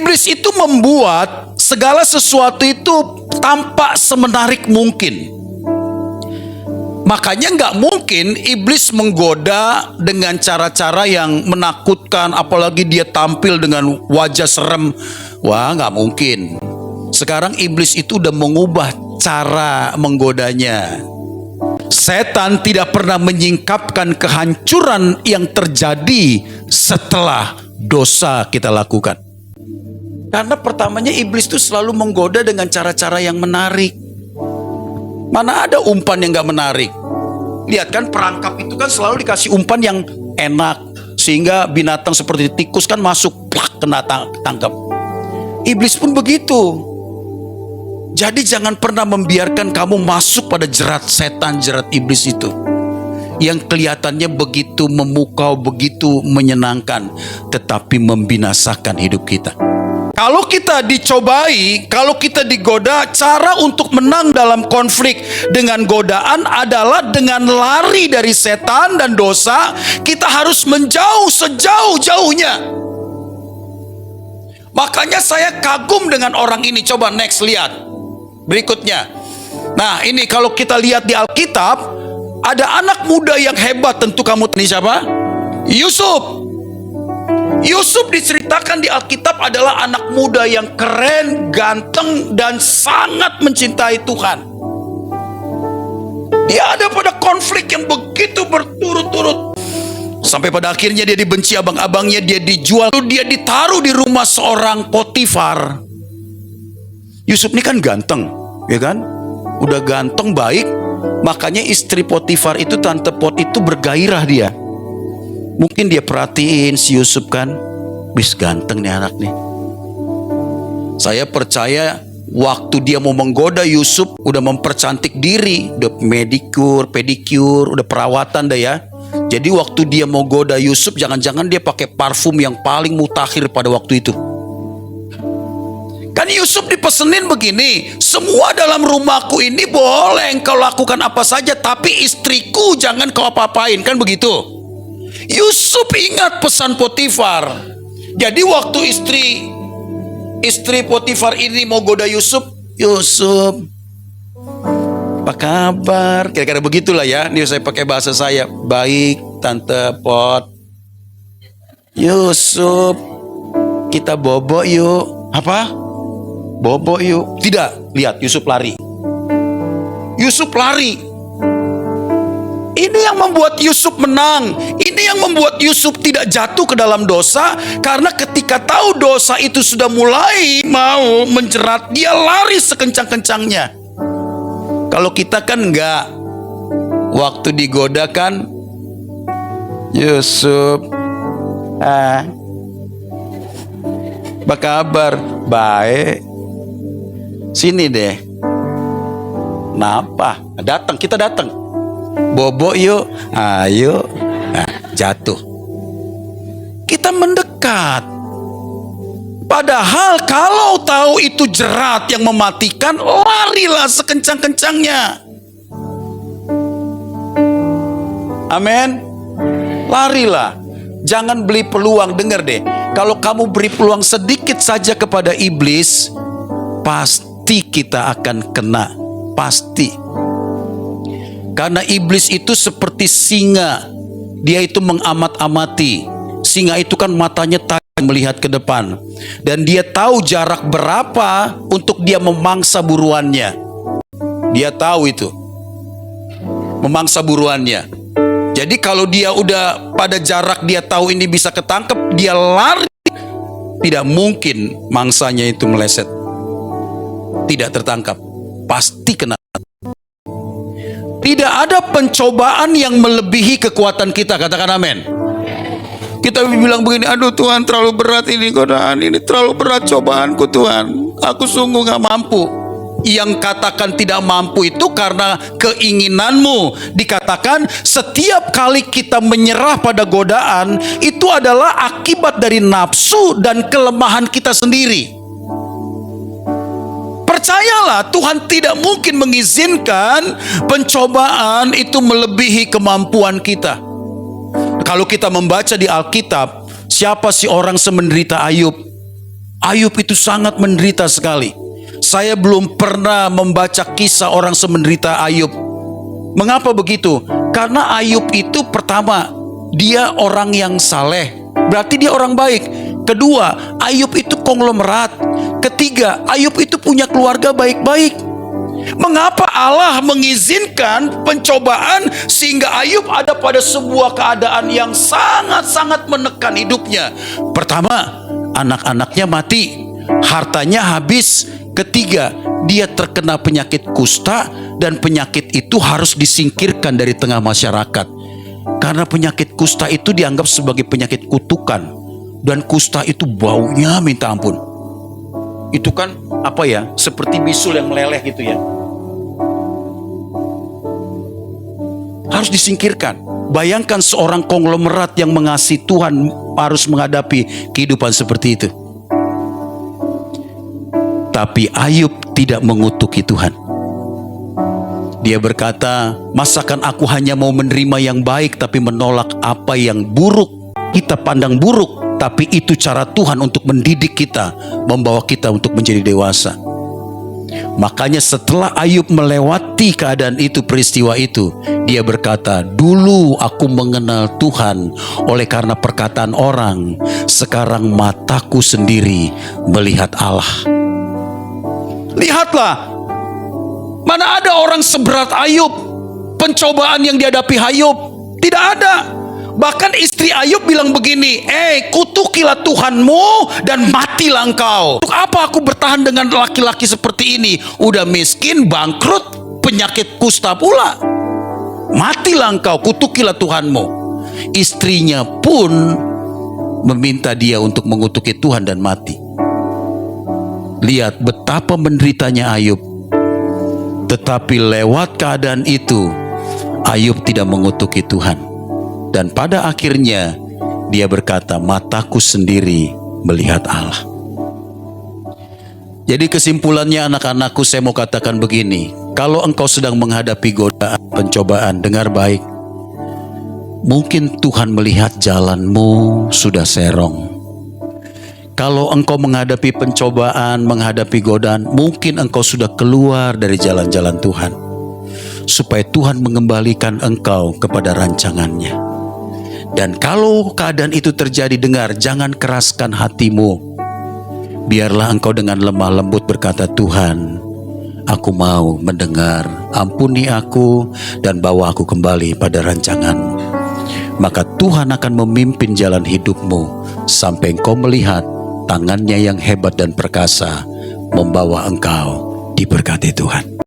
Iblis itu membuat segala sesuatu itu tampak semenarik mungkin. Makanya nggak mungkin iblis menggoda dengan cara-cara yang menakutkan, apalagi dia tampil dengan wajah serem. Wah, nggak mungkin. Sekarang iblis itu udah mengubah cara menggodanya. Setan tidak pernah menyingkapkan kehancuran yang terjadi setelah dosa kita lakukan. Karena pertamanya iblis itu selalu menggoda dengan cara-cara yang menarik. Mana ada umpan yang gak menarik? Lihat kan, perangkap itu kan selalu dikasih umpan yang enak, sehingga binatang seperti tikus kan masuk, plak, kena tangkap. Iblis pun begitu. Jadi jangan pernah membiarkan kamu masuk pada jerat setan, jerat iblis itu, yang kelihatannya begitu memukau, begitu menyenangkan, tetapi membinasakan hidup kita. Kalau kita dicobai, kalau kita digoda, cara untuk menang dalam konflik dengan godaan adalah dengan lari dari setan dan dosa. Kita harus menjauh sejauh-jauhnya. Makanya saya kagum dengan orang ini. Coba next, lihat berikutnya. Nah, ini kalau kita lihat di Alkitab, ada anak muda yang hebat. Tentu kamu tahu siapa? Yusuf. Yusuf diceritakan di Alkitab adalah anak muda yang keren, ganteng, dan sangat mencintai Tuhan. Dia ada pada konflik yang begitu berturut-turut, sampai pada akhirnya dia dibenci abang-abangnya, dia dijual, dia ditaruh di rumah seorang Potifar. Yusuf ini kan ganteng, ya kan? Udah ganteng, baik, makanya istri Potifar itu, tante Pot itu bergairah dia. Mungkin dia perhatiin si Yusuf kan, wis ganteng nih anak nih. Saya percaya waktu dia mau menggoda Yusuf, udah mempercantik diri, udah medikur, pedikur, udah perawatan dah ya. Jadi waktu dia mau goda Yusuf, jangan-jangan dia pakai parfum yang paling mutakhir pada waktu itu. Kan Yusuf dipesenin begini, semua dalam rumahku ini boleh engkau lakukan apa saja, tapi istriku jangan kau apa-apain, kan begitu. Yusuf ingat pesan Potifar. Jadi waktu istri Potifar ini mau goda Yusuf, Yusuf, apa kabar? Kira-kira begitulah ya. Ini saya pakai bahasa saya. Baik, tante Pot. Yusuf, kita bobo yuk. Apa? Bobo yuk. Tidak, lihat Yusuf lari. Yusuf lari. Ini yang membuat Yusuf menang. Ini yang membuat Yusuf tidak jatuh ke dalam dosa. Karena ketika tahu dosa itu sudah mulai mau menjerat, dia lari sekencang-kencangnya. Kalau kita kan enggak. Waktu digoda kan, Yusuf, apa kabar? Baik. Sini deh. Kenapa? Datang, kita datang. Bobo yuk, ayo. Nah, jatuh. Kita mendekat. Padahal kalau tahu itu jerat yang mematikan, larilah sekencang-kencangnya. Amin. Larilah. Jangan beli peluang. Dengar deh, kalau kamu beri peluang sedikit saja kepada iblis, pasti kita akan kena. Pasti. Karena iblis itu seperti singa. Dia itu mengamat-amati. Singa itu kan matanya tajam melihat ke depan. Dan dia tahu jarak berapa untuk dia memangsa buruannya. Dia tahu itu. Memangsa buruannya. Jadi kalau dia udah pada jarak dia tahu ini bisa ketangkep, dia lari. Tidak mungkin mangsanya itu meleset. Tidak tertangkap. Pasti kena. Tidak ada pencobaan yang melebihi kekuatan kita. Katakan amin. Kita bilang begini, aduh Tuhan terlalu berat ini godaan, ini terlalu berat cobaanku Tuhan, aku sungguh gak mampu. Yang katakan tidak mampu itu karena keinginanmu. Dikatakan setiap kali kita menyerah pada godaan, itu adalah akibat dari nafsu dan kelemahan kita sendiri. Percayalah, Tuhan tidak mungkin mengizinkan pencobaan itu melebihi kemampuan kita. Kalau kita membaca di Alkitab, siapa sih orang semenderita Ayub? Ayub itu sangat menderita sekali. Saya belum pernah membaca kisah orang semenderita Ayub. Mengapa begitu? Karena Ayub itu pertama, dia orang yang saleh, berarti dia orang baik. Kedua, Ayub itu konglomerat. Ketiga, Ayub itu punya keluarga baik-baik. Mengapa Allah mengizinkan pencobaan sehingga Ayub ada pada sebuah keadaan yang sangat-sangat menekan hidupnya? Pertama, anak-anaknya mati, hartanya habis. Ketiga, dia terkena penyakit kusta, dan penyakit itu harus disingkirkan dari tengah masyarakat. Karena penyakit kusta itu dianggap sebagai penyakit kutukan, dan kusta itu baunya minta ampun. Itu kan apa ya, seperti bisul yang meleleh gitu ya. Harus disingkirkan. Bayangkan seorang konglomerat yang mengasihi Tuhan harus menghadapi kehidupan seperti itu. Tapi Ayub tidak mengutuki Tuhan. Dia berkata, masakan aku hanya mau menerima yang baik tapi menolak apa yang buruk. Kita pandang buruk, tapi itu cara Tuhan untuk mendidik kita, membawa kita untuk menjadi dewasa. Makanya setelah Ayub melewati keadaan itu, peristiwa itu, dia berkata, dulu aku mengenal Tuhan oleh karena perkataan orang, sekarang mataku sendiri melihat Allah. Lihatlah, mana ada orang seberat Ayub, pencobaan yang dihadapi Ayub, tidak ada. Bahkan istri Ayub bilang begini, kutukilah Tuhanmu dan matilah engkau. Untuk apa aku bertahan dengan laki-laki seperti ini? Udah miskin, bangkrut, penyakit kusta pula. Matilah engkau, kutukilah Tuhanmu. Istrinya pun meminta dia untuk mengutuki Tuhan dan mati. Lihat betapa menderitanya Ayub. Tetapi lewat keadaan itu, Ayub tidak mengutuki Tuhan. Dan pada akhirnya dia berkata, mataku sendiri melihat Allah. Jadi kesimpulannya anak-anakku, saya mau katakan begini. Kalau engkau sedang menghadapi godaan, pencobaan, dengar baik. Mungkin Tuhan melihat jalanmu sudah serong. Kalau engkau menghadapi pencobaan, menghadapi godaan, mungkin engkau sudah keluar dari jalan-jalan Tuhan. Supaya Tuhan mengembalikan engkau kepada rancangannya. Dan kalau keadaan itu terjadi, dengar, jangan keraskan hatimu. Biarlah engkau dengan lemah lembut berkata, Tuhan, aku mau mendengar, ampuni aku dan bawa aku kembali pada rancangan. Maka Tuhan akan memimpin jalan hidupmu sampai engkau melihat tangannya yang hebat dan perkasa membawa engkau diberkati Tuhan.